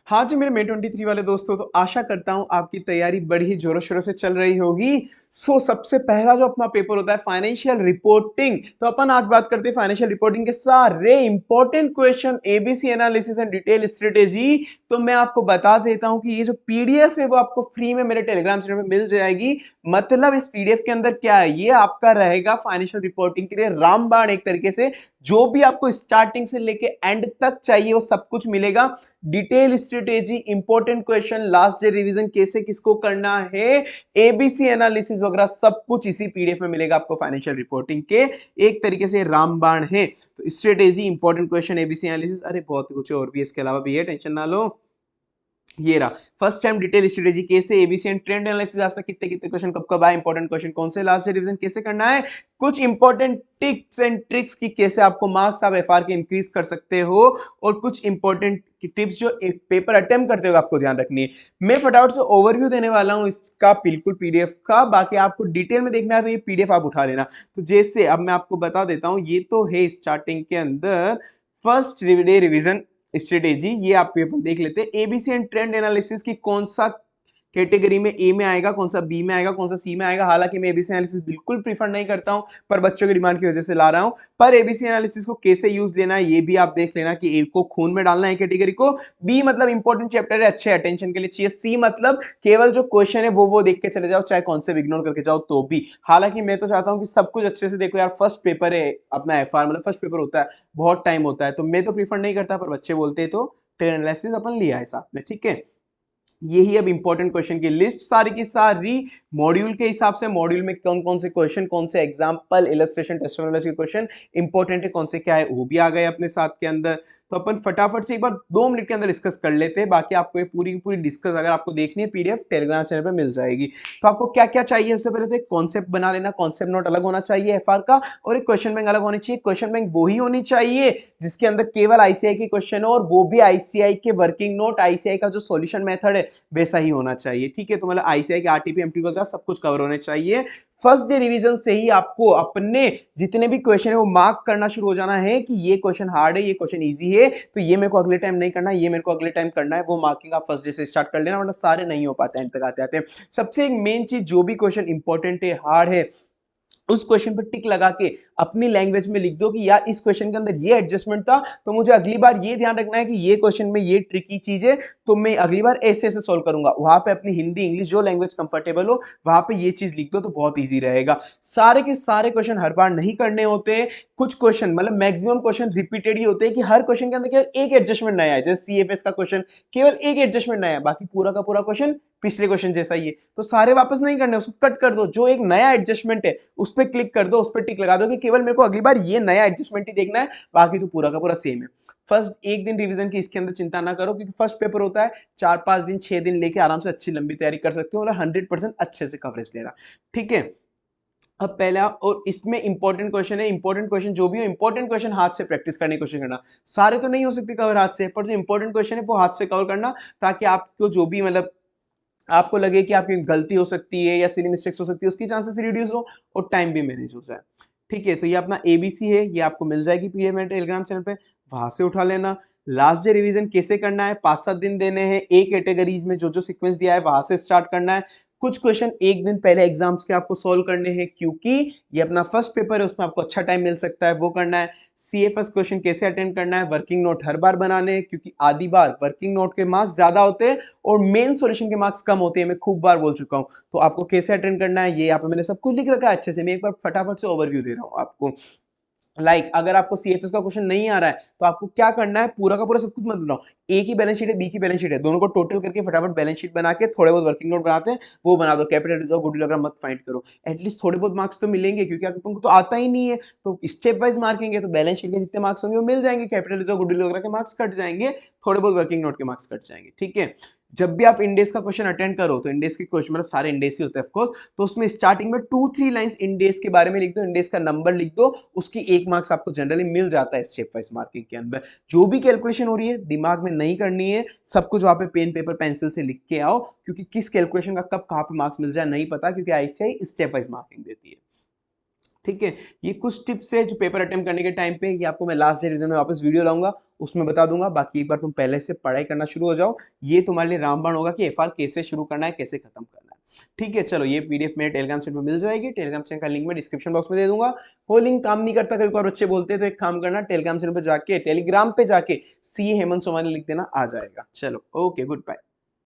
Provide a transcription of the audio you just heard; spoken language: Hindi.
हाँ जी, मेरे मे 23 वाले दोस्तों, तो आशा करता हूँ आपकी तैयारी बड़ी ही ज़ोरों-शोरों से चल रही होगी। सबसे पहला जो अपना पेपर होता है फाइनेंशियल रिपोर्टिंग, तो अपन आज बात करते हैं फाइनेंशियल रिपोर्टिंग के सारे important question, ABC analysis and detail strategy. तो मैं आपको बता देता हूँ कि ये जो पीडीएफ है वो आपको फ्री में मेरे टेलीग्राम चैनल पे मिल जाएगी। मतलब इस पीडीएफ के अंदर क्या है, ये आपका रहेगा फाइनेंशियल रिपोर्टिंग के लिए रामबाण एक तरीके से। जो भी आपको स्टार्टिंग से लेके एंड तक चाहिए वो सब कुछ मिलेगा। Detail strategy, important question, last day revision, कैसे किसको करना है, एबीसी एनालिसिस वगैरह सब कुछ इसी पीडीएफ में मिलेगा आपको फाइनेंशियल रिपोर्टिंग के। एक तरीके से रामबाण है। तो strategy, important question, ABC analysis, अरे बहुत कुछ और भी इसके अलावा भी है, टेंशन ना लो। ये रहा फर्स्ट टाइम डिटेल स्ट्रेटेजी, कैसे एबीसी एंड ट्रेंड एनालिसिस, आज तक कितने कितने क्वेश्चन कब कब आए, इंपॉर्टेंट क्वेश्चन कौन से, लास्ट रिवीजन कैसे करना है, कुछ इंपॉर्टेंट टिप्स एंड ट्रिक्स की कैसे आपको मार्क्स आप एफआर के इंक्रीज कर सकते हो, और कुछ इंपॉर्टेंट टिप्स जो एक पेपर अटेम्प्ट करते हो आपको ध्यान रखनी है। मैं फटाफट से ओवरव्यू देने वाला हूं इसका, बिल्कुल पीडीएफ का। बाकी आपको डिटेल में देखना है तो ये पीडीएफ आप उठा लेना। तो जैसे अब मैं आपको बता देता हूं, ये तो है स्टार्टिंग के अंदर फर्स्ट डे रिवीजन स्ट्रेटेजी, ये आप पेपर देख लेते हैं। एबीसी एंड ट्रेंड एनालिसिस की कौन सा कैटेगरी में ए में आएगा, कौन सा बी में आएगा, कौन सा सी में आएगा। हालांकि मैं एबीसी एनालिसिस बिल्कुल प्रीफर नहीं करता हूं, पर बच्चों की डिमांड की वजह से ला रहा हूं। पर एबीसी एनालिसिस को कैसे यूज लेना है ये भी आप देख लेना कि ए को खून में डालना है कैटेगरी को, बी मतलब इंपॉर्टेंट चैप्टर है, अच्छे अटेंशन के लिए चाहिए, सी मतलब केवल जो क्वेश्चन है वो देख के चले जाओ, चाहे कॉन्सेप्ट इग्नोर करके जाओ तो भी। हालांकि मैं तो चाहता हूं कि सब कुछ अच्छे से देखो यार, फर्स्ट पेपर है अपना एफआर, मतलब फर्स्ट पेपर होता है, बहुत टाइम होता है, तो मैं तो प्रीफर नहीं करता, पर बच्चे बोलते हैं तो ट्रेंड एनालिसिस अपन लिया है साथ में, ठीक है। यही अब इंपॉर्टेंट क्वेश्चन की लिस्ट सारी की सारी मॉड्यूल के हिसाब से, मॉड्यूल में कौन कौन से क्वेश्चन, कौन से एग्जांपल, इलस्ट्रेशन, टेस्टिमोनियल्स के क्वेश्चन इंपॉर्टेंट है, कौन से क्या है वो भी आ गए अपने साथ के अंदर। तो अपन फटाफट से एक बार 2 मिनट के अंदर डिस्कस कर लेते हैं। बाकी आपको ये पूरी की पूरी डिस्कस अगर आपको देखनी है पीडीएफ टेलीग्राम चैनल पे मिल जाएगी। तो आपको क्या क्या चाहिए, सबसे पहले तो एक कॉन्सेप्ट बना लेना, कॉन्सेप्ट नोट अलग होना चाहिए एफआर का, और एक क्वेश्चन बैंक अलग होनी चाहिए। क्वेश्चन बैंक वही होनी चाहिए जिसके अंदर केवल आईसीआई के क्वेश्चन हो, और वो भी आईसीआई के वर्किंग नोट, आईसीआई का जो सॉल्यूशन मेथड है वैसा ही होना चाहिए, ठीक है। तो मतलब आईसीआई के आरटीपी एमटी वगैरह सब कुछ कवर होने चाहिए। फर्स्ट डे रिवीजन से ही आपको अपने जितने भी क्वेश्चन है वो मार्क करना शुरू हो जाना है कि ये क्वेश्चन हार्ड है, ये क्वेश्चन इजी है, तो ये मेरे को अगले टाइम नहीं करना, ये मेरे को अगले टाइम करना है। वो मार्किंग आप फर्स्ट डे से स्टार्ट कर लेना, वरना सारे नहीं हो पाते एंड तक आते आते। सबसे एक मेन चीज, जो भी क्वेश्चन इंपॉर्टेंट है, हार्ड है, उस क्वेश्चन पर टिक लगा के अपनी लैंग्वेज में लिख दो कि यार इस क्वेश्चन के अंदर ये एडजस्टमेंट था, तो मुझे अगली बार ये ध्यान रखना है कि ये क्वेश्चन में ये ट्रिकी चीज है, तो मैं अगली बार ऐसे ऐसे सॉल्व करूंगा। वहां पे अपनी हिंदी इंग्लिश जो लैंग्वेज कंफर्टेबल हो वहां पे ये चीज लिख दो तो बहुत ईजी रहेगा। सारे के सारे क्वेश्चन हर बार नहीं करने होते, कुछ क्वेश्चन मतलब मैक्सिमम क्वेश्चन रिपीटेड ही होते हैं कि हर क्वेश्चन के अंदर केवल एक एडजस्टमेंट नया है। जैसे सीएफएस का क्वेश्चन केवल एक एडजस्टमेंट नया है, बाकी पूरा का पूरा क्वेश्चन पिछले क्वेश्चन जैसा ही है। तो सारे वापस नहीं करने, उसको कट कर दो, जो एक नया एडजस्टमेंट है उस पर क्लिक कर दो, उस पर टिक लगा दो कि केवल मेरे को अगली बार ये नया एडजस्टमेंट ही देखना है, बाकी तो पूरा का पूरा सेम है। फर्स्ट एक दिन रिवीजन की इसके अंदर चिंता ना करो, क्योंकि फर्स्ट पेपर होता है, 4-5 दिन 6 दिन लेके आराम से अच्छी लंबी तैयारी कर सकते हो, मतलब 100% अच्छे से कवरेज लेना, ठीक है। अब पहला, और इसमें इंपॉर्टेंट क्वेश्चन है, इंपॉर्टेंट क्वेश्चन जो भी हो, इंपॉर्टेंट क्वेश्चन हाथ से प्रैक्टिस करने की कोशिश करना। सारे तो नहीं हो सकते कवर हाथ से, पर जो इंपॉर्टेंट क्वेश्चन है वो हाथ से कवर करना, ताकि आपको जो भी मतलब आपको लगे कि आपकी गलती हो सकती है या सिली मिस्टेक्स हो सकती है, उसकी चांसेस रिड्यूस हो और टाइम भी मैनेज हो जाए, ठीक है। तो ये अपना एबीसी है, ये आपको मिल जाएगी पीडीएफ में टेलीग्राम चैनल पे, वहां से उठा लेना। लास्ट डे रिवीजन कैसे करना है, 5-7 दिन देने हैं, एक कैटेगरीज में जो जो सीक्वेंस दिया है वहां से स्टार्ट करना है। कुछ क्वेश्चन एक दिन पहले एग्जाम्स के आपको सॉल्व करने हैं, क्योंकि ये अपना फर्स्ट पेपर है, उसमें आपको अच्छा टाइम मिल सकता है, वो करना है। सीएफएस क्वेश्चन कैसे अटेंड करना है, वर्किंग नोट हर बार बनाने हैं, क्योंकि आधी बार वर्किंग नोट के मार्क्स ज्यादा होते हैं और मेन सॉल्यूशन के मार्क्स कम होते हैं, मैं खूब बार बोल चुका हूं। तो आपको कैसे अटेंड करना है ये यहाँ पे मैंने सब कुछ लिख रखा है अच्छे से, मैं एक बार फटाफट से ओवरव्यू दे रहा हूं आपको। अगर आपको सीएफएस का क्वेश्चन नहीं आ रहा है तो आपको क्या करना है, पूरा का पूरा सब कुछ मत बनाओ, ए की बैलेंस शीट है, बी की बैलेंस शीट है, दोनों को टोटल करके फटाफट बैलेंस शीट बना के थोड़े बहुत वर्किंग नोट बनाते हैं वो बना दो, कैपिटल रिजर्व गुडविल वगैरह मत फाइंड करो। एटलीस्ट थोड़े बहुत मार्क्स तो मिलेंगे, क्योंकि आपको तो आता ही नहीं है, तो स्टेप वाइज मार्किंग है, तो बैलेंस शीट के जितने मार्क्स होंगे वो मिल जाएंगे, कैपिटल रिजर्व गुडविल वगैरह के मार्क्स कट जाएंगे, थोड़े बहुत वर्किंग नोट के मार्क्स कट जाएंगे, ठीक है। जब भी आप इंडेक्स का क्वेश्चन अटेंड करो तो इंडेक्स के क्वेश्चन मतलब सारे इंडेक्स ही होते हैं ऑफकोर्स, तो उसमें स्टार्टिंग में 2-3 लाइंस इंडेक्स के बारे में लिख दो, इंडेक्स का नंबर लिख दो, उसकी 1 मार्क्स आपको जनरली मिल जाता है स्टेप वाइज मार्किंग के अंदर। जो भी कैलकुलेशन हो रही है दिमाग में नहीं करनी है, सब कुछ वहां पे पेन पेपर पेंसिल से लिख के आओ, क्योंकि किस कैलकुलेशन का कब कहां पे मार्क्स मिल जाए नहीं पता, क्योंकि आईसीआई स्टेप वाइज मार्किंग देती है। ठीक है, ये कुछ टिप्स है जो पेपर अटेम्प्ट करने के टाइम पे, ये आपको मैं लास्ट डे रिवीजन में वापस वीडियो लाऊंगा, उसमें बता दूंगा। बाकी एक बार तुम पहले से पढ़ाई करना शुरू हो जाओ, ये तुम्हारे लिए रामबाण होगा कि एफआर कैसे शुरू करना है, कैसे खत्म करना है। ठीक है, चलो ये पीडीएफ मेरे टेलीग्राम चैनल पर मिल जाएगी। टेलीग्राम चैनल का लिंक मैं डिस्क्रिप्शन बॉक्स में दे दूंगा। वो लिंक काम नहीं करता, कभी बार बच्चे बोलते हैं, तो एक काम करना, टेलीग्राम चैनल पर जाके, टेलीग्राम पे जाके सी हेमंत सोमानी लिख देना, आ जाएगा। चलो ओके, गुड बाय।